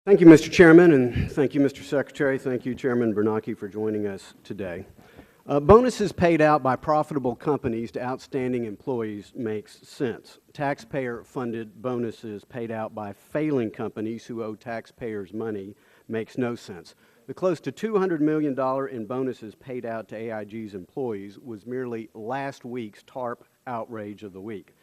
Thank you, Mr. Chairman, and thank you, Mr. Secretary. Thank you, Chairman Bernanke, for joining us today. Bonuses paid out by profitable companies to outstanding employees makes sense. Taxpayer-funded bonuses paid out by failing companies who owe taxpayers money makes no sense. The close to $200 million in bonuses paid out to AIG's employees was merely last week's TARP outrage of the week.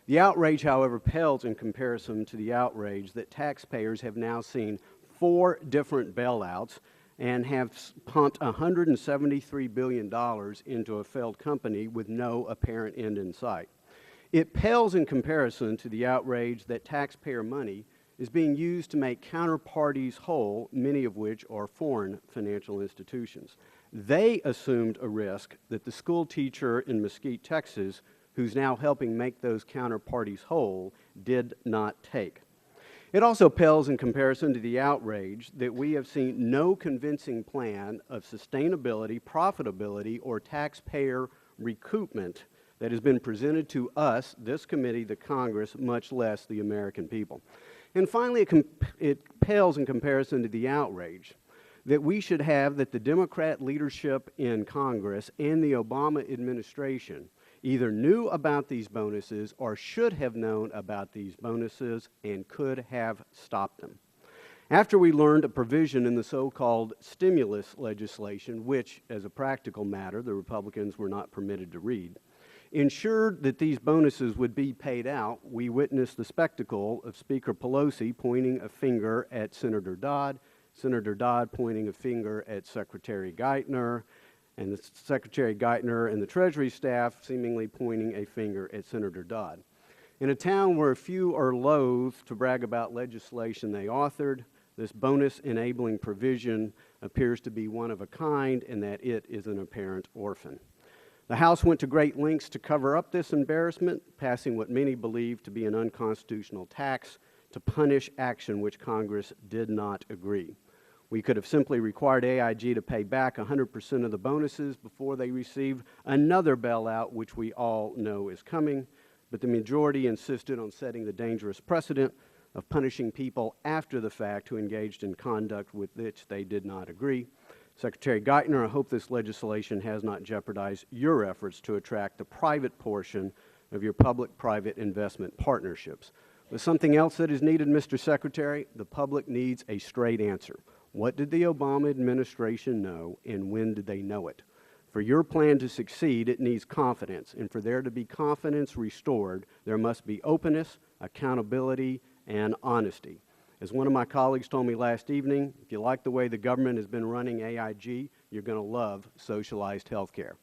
The outrage, however, pales in comparison to the outrage that taxpayers have now seen 4 different bailouts and have pumped $173 billion into a failed company with no apparent end in sight. It pales in comparison to the outrage that taxpayer money is being used to make counterparties whole, many of which are foreign financial institutions. They assumed a risk that the school teacher in Mesquite, Texas, who's now helping make those counterparties whole, did not take. It also pales in comparison to the outrage that we have seen no convincing plan of sustainability, profitability, or taxpayer recoupment that has been presented to us, this committee, the Congress, much less the American people. And finally, it pales in comparison to the outrage that we should have that the Democrat leadership in Congress and the Obama administration either knew about these bonuses or should have known about these bonuses and could have stopped them. After we learned a provision in the so-called stimulus legislation, which, as a practical matter, the Republicans were not permitted to read, ensured that these bonuses would be paid out, we witnessed the spectacle of Speaker Pelosi pointing a finger at Senator Dodd pointing a finger at Secretary Geithner, and the Secretary Geithner and the Treasury staff seemingly pointing a finger at Senator Dodd. In a town where a few are loath to brag about legislation they authored, this bonus-enabling provision appears to be one of a kind in that it is an apparent orphan. The House went to great lengths to cover up this embarrassment, passing what many believe to be an unconstitutional tax to punish action which Congress did not agree. We could have simply required AIG to pay back 100% of the bonuses before they receive another bailout, which we all know is coming, but the majority insisted on setting the dangerous precedent of punishing people after the fact who engaged in conduct with which they did not agree. Secretary Geithner, I hope this legislation has not jeopardized your efforts to attract the private portion of your public-private investment partnerships. But something else that is needed, Mr. Secretary, the public needs a straight answer. What did the Obama administration know, and when did they know it? For your plan to succeed, it needs confidence, and for there to be confidence restored, there must be openness, accountability, and honesty. As one of my colleagues told me last evening, if you like the way the government has been running AIG, you're going to love socialized health care.